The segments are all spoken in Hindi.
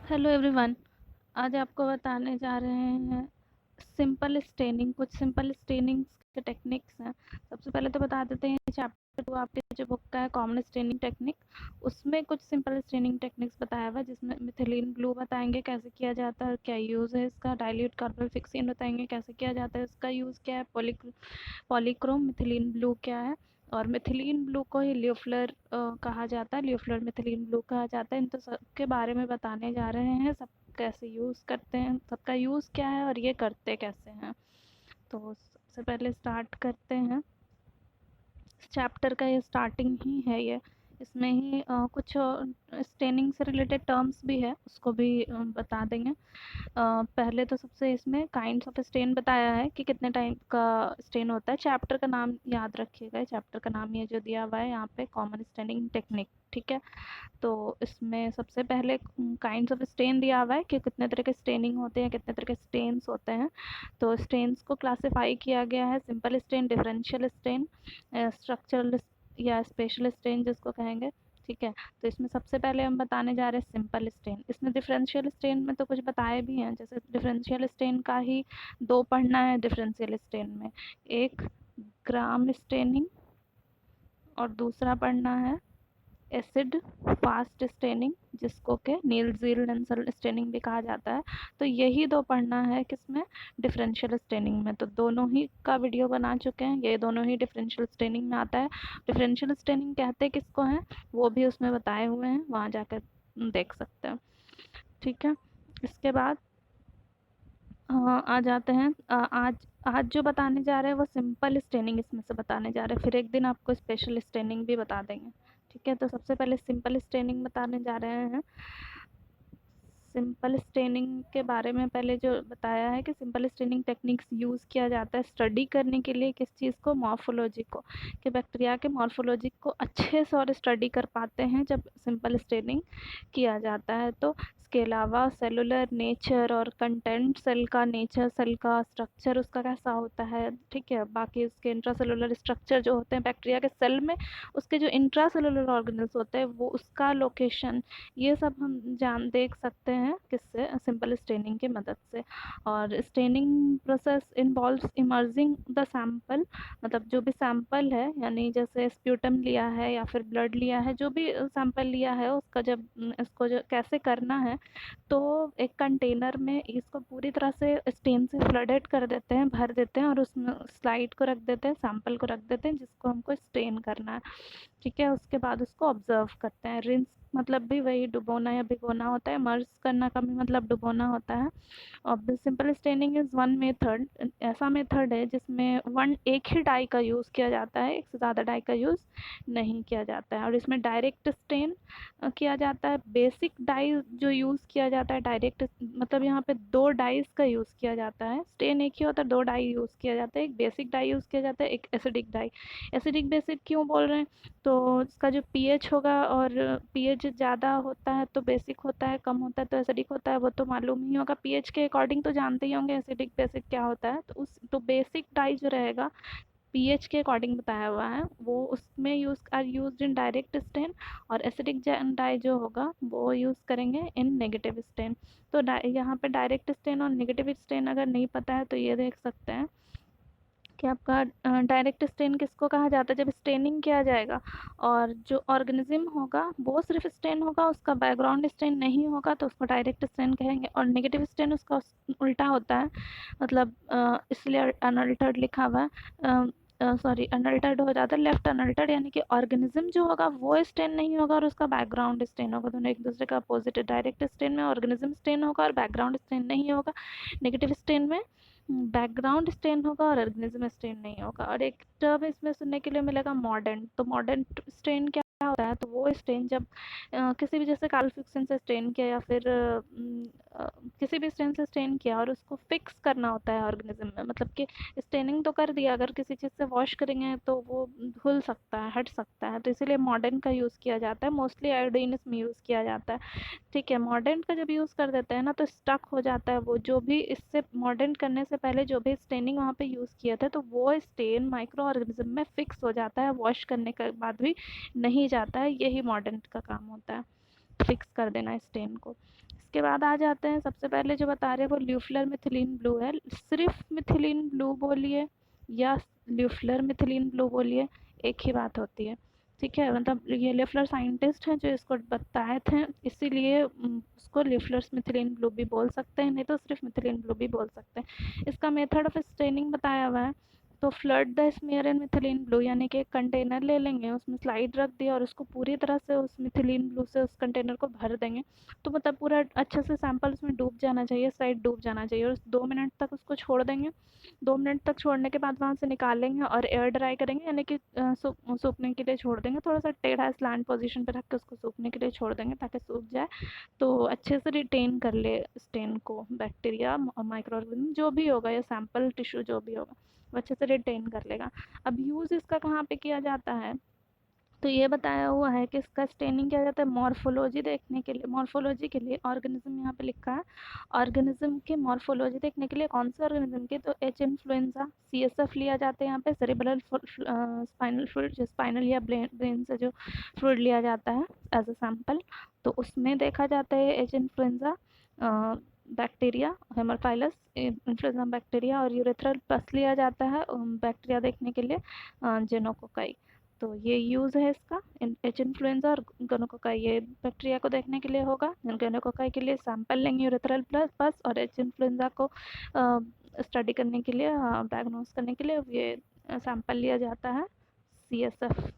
Hello everyone. आज आपको बताने जा रहे हैं सिंपल स्टेनिंग। कुछ सिंपल स्टेनिंग के टेक्निक्स हैं। सबसे पहले तो बता देते हैं चैप्टर 2 आपके जो बुक का है कॉमन स्टेनिंग टेक्निक, उसमें कुछ सिंपल स्टेनिंग टेक्निक्स बताया हुआ है जिसमें मिथिलीन ब्लू बताएंगे कैसे किया जाता है, क्या यूज़ है इसका। डाइल्यूट कार्बन फिक्सिन बताएंगे कैसे किया जाता है, इसका यूज़ क्या है। पॉलीक्रोम मिथिलीन ब्लू क्या है, और मिथिलीन ब्लू को ही ल्यूफ्लर कहा जाता है, ल्यूफ्लर मिथिलीन ब्लू कहा जाता है। इन तो सबके बारे में बताने जा रहे हैं, सब कैसे यूज़ करते हैं, सबका यूज़ क्या है और ये करते कैसे हैं। तो सबसे पहले स्टार्ट करते हैं। चैप्टर का ये स्टार्टिंग ही है ये। इसमें ही कुछ स्टेनिंग से रिलेटेड टर्म्स भी है, उसको भी बता देंगे। पहले तो सबसे इसमें काइंड्स ऑफ स्टेन बताया है कि कितने टाइप का स्टेन होता है। चैप्टर का नाम याद रखिएगा, चैप्टर का नाम ये जो दिया हुआ है यहाँ पे कॉमन स्टेनिंग टेक्निक, ठीक है। तो इसमें सबसे पहले काइंड्स ऑफ स्टेन दिया हुआ है कि कितने तरह के स्टेनिंग होते हैं, कितने तरह के स्टेन्स होते हैं। तो स्टेन्स को क्लासिफाई किया गया है, simple stain, differential stain, structural या स्पेशल स्टेन जिसको कहेंगे, ठीक है। तो इसमें सबसे पहले हम बताने जा रहे हैं सिंपल स्टेन। इसमें डिफरेंशियल स्टेन में तो कुछ बताए भी हैं, जैसे डिफरेंशियल स्टेन का ही दो पढ़ना है डिफरेंशियल स्टेन में। एक ग्राम स्टेनिंग और दूसरा पढ़ना है एसिड फास्ट स्टेनिंग, जिसको के नील झील नेंसल स्टेनिंग भी कहा जाता है। तो यही दो पढ़ना है किसमें, डिफरेंशियल स्टेनिंग में। तो दोनों ही का वीडियो बना चुके हैं, ये दोनों ही डिफरेंशियल स्टेनिंग में आता है। डिफरेंशियल स्टेनिंग कहते किसको हैं वो भी उसमें बताए हुए हैं, वहाँ जाकर देख सकते हैं, ठीक है। इसके बाद आ जाते हैं आज आज जो बताने जा रहे हैं वो सिंपल स्टेनिंग इसमें से बताने जा रहे हैं, फिर एक दिन आपको स्पेशल स्टेनिंग भी बता देंगे, ठीक है। तो सबसे पहले सिंपल स्टेनिंग बताने जा रहे हैं। सिंपल स्टेनिंग के बारे में पहले जो बताया है कि सिंपल स्टेनिंग टेक्निक्स यूज़ किया जाता है स्टडी करने के लिए, किस चीज़ को, मॉर्फोलॉजी को, कि बैक्टीरिया के मॉर्फोलॉजी को अच्छे से और स्टडी कर पाते हैं जब सिंपल स्टेनिंग किया जाता है। तो इसके अलावा सेलुलर नेचर और कंटेंट, सेल का नेचर, सेल का स्ट्रक्चर उसका कैसा होता है, ठीक है। बाकी उसके इंट्रासेलुलर स्ट्रक्चर जो होते हैं बैक्टीरिया के सेल में, उसके जो इंट्रासेलुलर ऑर्गेनल्स होते हैं वो उसका लोकेशन, ये सब हम जान देख सकते हैं किससे, सिंपल स्टेनिंग की मदद से। और staining process involves emerging the sample, मतलब जो भी सैंपल है, यानी जैसे स्प्यूटम लिया है या फिर ब्लड लिया है, जो भी सैंपल लिया है उसका जब इसको जो कैसे करना है, तो एक कंटेनर में इसको पूरी तरह से स्टेन से फ्लडेड कर देते हैं, भर देते हैं, और उसमें स्लाइड को रख देते हैं, सैंपल को रख देते हैं जिसको हमको स्टेन करना है, ठीक है। उसके बाद उसको ऑब्जर्व करते हैं। रिंस मतलब भी वही डुबोना या भिगोना होता है, मर्ज करना का भी मतलब डुबोना होता है। और simple staining is one method, ऐसा मेथड है जिसमें वन एक ही डाई का यूज़ किया जाता है, एक से ज़्यादा डाई का यूज़ नहीं किया जाता है। और इसमें डायरेक्ट स्टेन किया जाता है। बेसिक डाई जो यूज़ किया जाता है डायरेक्ट, मतलब यहाँ पे दो डाइस का यूज़ किया जाता है, स्टेन एक ही होता है, दो डाई यूज़ किया जाता है, एक बेसिक डाई यूज़ किया जाता है, एक एसिडिक डाई। एसिडिक बेसिक क्यों बोल रहे हैं, तो इसका जो पीएच होगा, और पीएच ज़्यादा होता है तो बेसिक होता है, कम होता है तो एसिडिक होता है, वो तो मालूम ही होगा। पीएच के अकॉर्डिंग तो जानते ही होंगे एसिडिक बेसिक क्या होता है। तो बेसिक डाई जो रहेगा पीएच के अकॉर्डिंग बताया हुआ है, वो उसमें यूज्ड इन डायरेक्ट स्टेन। और एसिडिक डाई जो होगा वो यूज़ करेंगे इन नेगेटिव स्टेन। तो यहाँ पे डायरेक्ट स्टेन और नेगेटिव स्टेन अगर नहीं पता है तो ये देख सकते हैं कि आपका डायरेक्ट स्टेन किसको कहा जाता है, जब स्टेनिंग किया जाएगा और जो ऑर्गेनिज्म होगा वो सिर्फ स्टेन होगा, उसका बैकग्राउंड स्टेन नहीं होगा, तो उसको डायरेक्ट स्टेन कहेंगे। और नेगेटिव स्टेन उसका उल्टा होता है, मतलब इसलिए अनअल्टर्ड लिखा हुआ है, सॉरी अनअल्टर्ड हो जाता है, लेफ्ट अनअल्टर्ड, यानी कि ऑर्गेनिज्म जो होगा वो स्टेन नहीं होगा और उसका बैकग्राउंड स्टेन होगा, दोनों एक दूसरे का अपोजिट है। डायरेक्ट स्टेन में ऑर्गेनिज्म स्टेन होगा और बैकग्राउंड स्टेन नहीं होगा। नेगेटिव स्टेन में बैकग्राउंड स्टेन होगा और ऑर्गेनिज्म स्टेन नहीं होगा। और एक टर्म इसमें सुनने के लिए मिलेगा मॉडर्न। तो मॉडर्न स्टेन क्या होता है, तो वो स्टेन जब किसी भी, जैसे कार्बोफ्यूक्सन से स्टेन किया या फिर किसी भी स्टेन से स्टेन किया और उसको फिक्स करना होता है ऑर्गेनिज्म में, मतलब कि स्टेनिंग तो कर दिया, अगर किसी चीज़ से वॉश करेंगे तो वो धुल सकता है, हट सकता है, तो इसीलिए मॉडर्न का यूज़ किया जाता है। मोस्टली आयोडीन इसमें यूज़ किया जाता है, ठीक है। मॉडर्न का जब यूज़ कर देते हैं ना तो स्टक हो जाता है वो, जो भी इससे मॉडर्न करने से पहले जो भी स्टेनिंग वहाँ पे यूज़ किया था तो वो स्टेन माइक्रो ऑर्गेनिज्म में फिक्स हो जाता है, वॉश करने के बाद भी नहीं जाता है। यही मॉडर्न का काम होता है, फिक्स कर देना स्टेन को। इसके बाद आ जाते हैं, सबसे पहले जो बता रहे हैं वो ल्यूफलर मिथिलीन ब्लू है। सिर्फ मिथिलीन ब्लू बोलिए या ल्यूफलर मिथिलीन ब्लू बोलिए, एक ही बात होती है, ठीक है। मतलब ये ल्यूफलर साइंटिस्ट हैं जो इसको बताए थे, इसीलिए उसको ल्यूफलर मिथिलीन ब्लू भी बोल सकते हैं, नहीं तो सिर्फ मिथिलीन ब्लू भी बोल सकते हैं। इसका मेथड ऑफ स्टेनिंग बताया हुआ है। तो flood the smear in methylene blue, यानी कि एक कंटेनर ले लेंगे, उसमें स्लाइड रख दिया और उसको पूरी तरह से उस मिथिलीन ब्लू से उस कंटेनर को भर देंगे। तो मतलब पूरा अच्छे से सैंपल उसमें डूब जाना चाहिए, स्लाइड डूब जाना चाहिए, और 2 मिनट तक उसको छोड़ देंगे। 2 मिनट तक छोड़ने के बाद वहाँ से निकालेंगे और एयर ड्राई करेंगे, यानी कि सूखने के लिए छोड़ देंगे। थोड़ा सा टेढ़ा स्लैंट पोजीशन पे रख के उसको सूखने के लिए छोड़ देंगे ताकि सूख जाए, तो अच्छे से रिटेन कर ले स्टेन को, बैक्टीरिया और माइक्रो ऑर्गेनिज्म जो भी होगा या सैंपल टिश्यू जो भी होगा वो अच्छे से रिटेन कर लेगा। अब यूज़ इसका कहाँ पे किया जाता है, तो ये बताया हुआ है कि इसका स्टेनिंग किया जाता है मॉर्फोलॉजी देखने के लिए। मॉर्फोलॉजी के लिए ऑर्गेनिज्म यहाँ पे लिखा है, ऑर्गेनिज्म की मॉर्फोलॉजी देखने के लिए। कौन से ऑर्गेनिज्म की, तो एच इन्फ्लुएंजा, CSF लिया जाता है यहाँ पे, सेरेब्रल स्पाइनल फ्लूइड, जो स्पाइनल या ब्रेन से जो फ्लूइड लिया जाता है एज अ सैंपल, तो उसमें देखा जाता है H influenza, bacteria haemophilus influenza bacteria, और यूरेथ्रल पस लिया जाता है बैक्टीरिया देखने के लिए, जेनोकोकाई। तो ये यूज़ है इसका। एच इन्फ्लुएंजा और गोनोकोकाई ये बैक्टीरिया को देखने के लिए होगा। गोनोकोकाई के लिए सैंपल लेंगे यूरेथ्रल प्लस पस, और एच इन्फ्लुएंजा को स्टडी करने के लिए, डायग्नोस करने के लिए ये सैंपल लिया जाता है, CSF।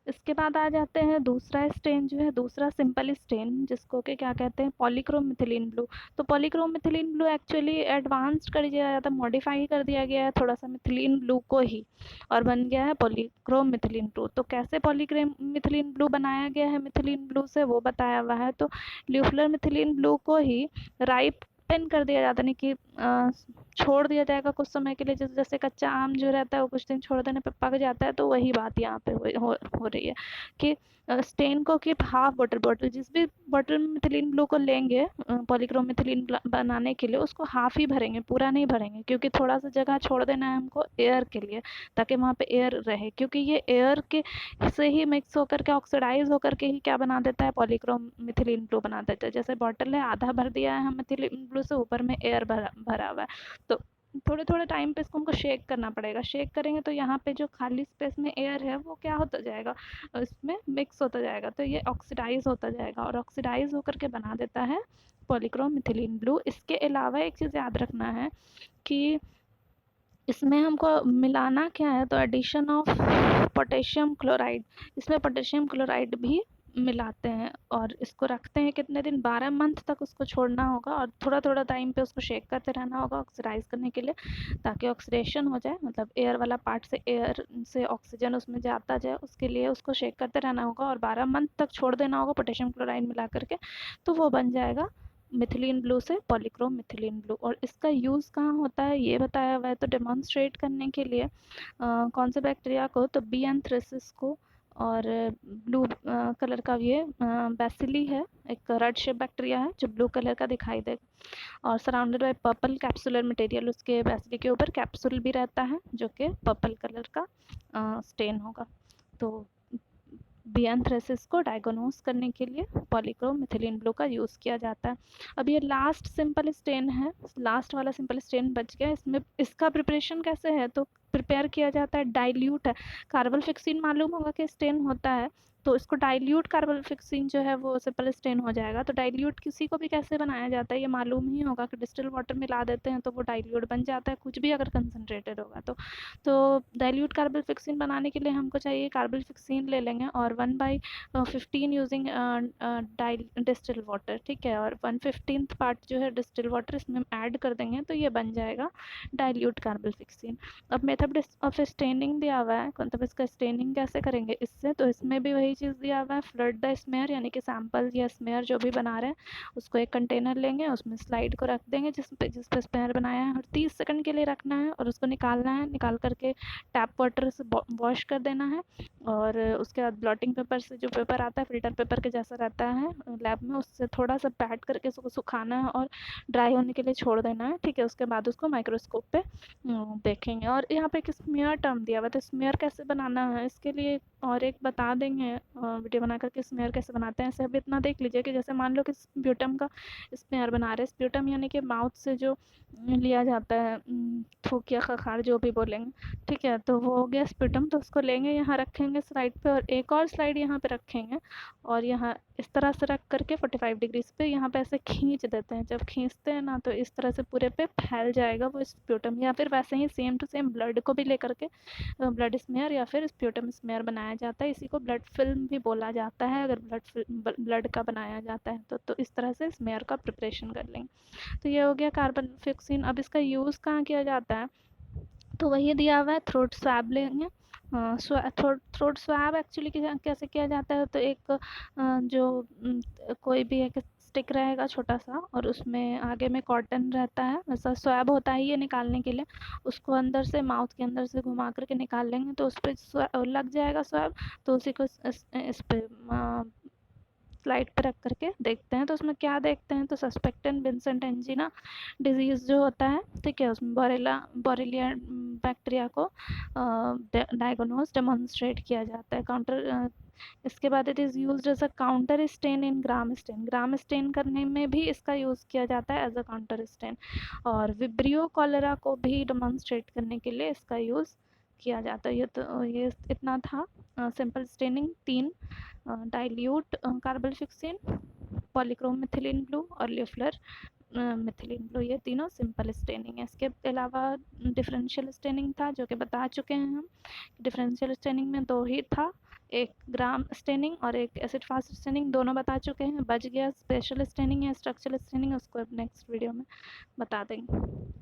इसके बाद आ जाते हैं दूसरा स्टेन जो है, दूसरा सिंपल स्टेन जिसको कि क्या कहते हैं, पॉलीक्रोम मिथिलीन ब्लू। तो Polychrome methylene blue actually advanced कर दिया जाता है, मॉडिफाई कर दिया गया है थोड़ा सा मिथिलीन ब्लू को ही, और बन गया है पॉलीक्रोम मिथिलीन ब्लू। तो कैसे पॉलीक्रोम मिथिलीन ब्लू बनाया गया है मिथिलीन ब्लू से, वो बताया हुआ है। तो ल्यूफलर मिथिलीन ब्लू को ही राइप पेन कर दिया जाता है, यानी कि छोड़ दिया जाएगा कुछ समय के लिए, जैसे जैसे कच्चा आम जो रहता है वो कुछ दिन छोड़ देने पे पक जाता है, तो वही बात यहाँ पे हो रही है कि स्टेन को कीप हाफ वाटर बॉटल, जिस भी बॉटल में मिथिलीन ब्लू को लेंगे पॉलीक्रोम मिथिलीन बनाने के लिए, उसको हाफ ही भरेंगे, पूरा नहीं भरेंगे, क्योंकि थोड़ा सा जगह छोड़ देना है हमको एयर के लिए, ताकि वहाँ पे एयर रहे, क्योंकि ये एयर के से ही मिक्स होकर के ऑक्सीडाइज होकर के ही क्या बना देता है, पॉलीक्रोम मिथिलीन ब्लू बना देता है। जैसे बॉटल है, आधा भर दिया है हम मिथिलीन ब्लू से, ऊपर में एयर भरा हुआ है, तो थोड़े थोड़े टाइम पे इसको हमको शेक करना पड़ेगा। शेक करेंगे तो यहाँ पे जो खाली स्पेस में एयर है वो क्या होता जाएगा, इसमें मिक्स होता जाएगा, तो ये ऑक्सीडाइज होता जाएगा, और ऑक्सीडाइज होकर के बना देता है पॉलीक्रोम मिथिलीन ब्लू। इसके अलावा एक चीज़ याद रखना है कि इसमें हमको मिलाना क्या है, तो एडिशन ऑफ पोटेशियम क्लोराइड, इसमें पोटेशियम क्लोराइड भी मिलाते हैं, और इसको रखते हैं कितने दिन, 12 मंथ तक उसको छोड़ना होगा, और थोड़ा थोड़ा टाइम पे उसको शेक करते रहना होगा ऑक्सीडाइज करने के लिए, ताकि ऑक्सीडेशन हो जाए, मतलब एयर वाला पार्ट से एयर से ऑक्सीजन उसमें जाता जाए, उसके लिए उसको शेक करते रहना होगा, और 12 मंथ तक छोड़ देना होगा पोटेशियम क्लोराइड मिला करके, तो वो बन जाएगा मिथिलीन ब्लू से पॉलीक्रोम मिथिलीन ब्लू। और इसका यूज़ कहाँ होता है ये बताया हुआ है, तो डेमोन्स्ट्रेट करने के लिए कौन से बैक्टीरिया को, तो बी एंथ्रेसिस को, और ब्लू कलर का ये बैसिली है, एक रेड शेप बैक्टीरिया है जो ब्लू कलर का दिखाई देगा, और surrounded by purple capsular material, उसके बैसिली के ऊपर कैप्सूल भी रहता है जो कि पर्पल कलर का स्टेन होगा। तो बियांथ्रेसिस को डायग्नोस करने के लिए पॉलीक्रोम मिथिलीन ब्लू का यूज़ किया जाता है। अब ये लास्ट सिंपल स्टेन है, लास्ट वाला सिंपल स्टेन बच गया। इसमें इसका प्रिपरेशन कैसे है, तो प्रिपेयर किया जाता है, डाइल्यूट है, कार्बल फिक्सिन मालूम होगा कि स्टेन होता है, तो इसको डाइल्यूट कार्बल फिक्सिन जो है वो सिंपल स्टेन हो जाएगा। तो डाइल्यूट किसी को भी कैसे बनाया जाता है ये मालूम ही होगा कि डिस्टिल वाटर मिला देते हैं तो वो डाइल्यूट बन जाता है, कुछ भी अगर कंसनट्रेटेड होगा तो डाइल्यूट कार्बल फिक्सिन बनाने के लिए हमको चाहिए कार्बल फिक्सिन ले लेंगे, और 1/15 यूजिंग डिस्टिल वाटर, ठीक है, और 1/15 पार्ट जो है डिस्टिल वाटर इसमें ऐड कर देंगे, तो ये बन जाएगा डाइल्यूट कार्बल फिक्सिन। अब मेथड ऑफ स्टेनिंग दिया हुआ है, मतलब इसका स्टेनिंग कैसे करेंगे इससे, तो इसमें भी वही चीज़ दिया हुआ है, फ्लड द स्मेयर, यानी कि सैंपल या स्मेयर जो भी बना रहे हैं उसको एक कंटेनर लेंगे, उसमें स्लाइड को रख देंगे जिस पे स्मेयर बनाया है, और 30 सेकंड के लिए रखना है, और उसको निकालना है, निकाल करके टैप वाटर से वॉश कर देना है, और उसके बाद ब्लॉटिंग पेपर से, जो पेपर आता है फिल्टर पेपर के जैसा रहता है लैब में, उससे थोड़ा सा पैड करके उसको सुखाना है और ड्राई होने के लिए छोड़ देना है, ठीक है। उसके बाद उसको माइक्रोस्कोप पे देखेंगे। और यहाँ पे एक स्मीयर टर्म दिया हुआ है, तो स्मीयर कैसे बनाना है इसके लिए और एक बता देंगे वीडियो बना करके स्मीयर कैसे बनाते हैं। ऐसे अभी इतना देख लीजिए कि जैसे मान लो कि स्प्यूटम का स्मीयर बना रहे हैं। स्प्यूटम यानी कि माउथ से जो लिया जाता है थूक या खखार जो भी बोलेंगे, ठीक है। तो वो हो गया स्प्यूटम, तो उसको लेंगे यहाँ रखेंगे स्लाइड पे, और एक और स्लाइड यहाँ पे रखेंगे और यहाँ इस तरह से रख करके 45 डिग्रीज पे यहाँ पे ऐसे खींच देते हैं। जब खींचते हैं ना तो इस तरह से पूरे पे फैल जाएगा वो स्प्यूटम, या फिर वैसे ही सेम टू सेम ब्लड को भी लेकर के ब्लड स्मेयर या फिर स्प्यूटम स्मेयर बनाया जाता है। इसी को ब्लड फिल्म भी बोला जाता है अगर ब्लड का बनाया जाता है तो इस तरह से स्मेयर का प्रिपरेशन कर लेंगे। तो ये हो गया कार्बन फिक्सिन। अब इसका यूज़ कहाँ किया जाता है, तो वही दिया हुआ है, थ्रोट स्वैब लेंगे। थ्रोट स्वैब एक्चुअली कैसे किया जाता है, तो एक जो कोई भी एक स्टिक रहेगा छोटा सा और उसमें आगे में कॉटन रहता है, वैसा स्वैब होता है ये निकालने के लिए। उसको अंदर से माउथ के अंदर से घुमा करके निकाल लेंगे तो उस पर लग जाएगा स्वैब। तो उसी को इस पे स्लाइड पे रख करके देखते हैं। तो उसमें क्या देखते हैं, तो सस्पेक्टेड विंसेंट एंजिना डिजीज़ जो होता है, ठीक है, उसमें बोरेलिया बैक्टीरिया को डायग्नोज डेमोन्स्ट्रेट किया जाता है। इसके बाद it is used as a counter stain in gram stain. Gram stain करने में भी इसका यूज़ किया जाता है एज अ काउंटर स्टेन। और विब्रियो कॉलेरा को भी डेमोन्स्ट्रेट करने के लिए इसका यूज़ किया जाता है। ये इतना था simple staining. 3 dilute carbol fuchsin, polychrome methylene blue और ल्यूफ्लर मिथिलीन ब्लू, ये तीनों सिंपल स्टेनिंग है। इसके अलावा डिफरेंशियल स्टेनिंग था जो कि बता चुके हैं हम। डिफरेंशियल स्टेनिंग में 2 ही था, एक ग्राम स्टेनिंग और एक एसिड फास्ट स्टेनिंग, दोनों बता चुके हैं। बच गया स्पेशल स्टेनिंग या स्ट्रक्चरल स्टेनिंग, उसको अब नेक्स्ट वीडियो में बता देंगे।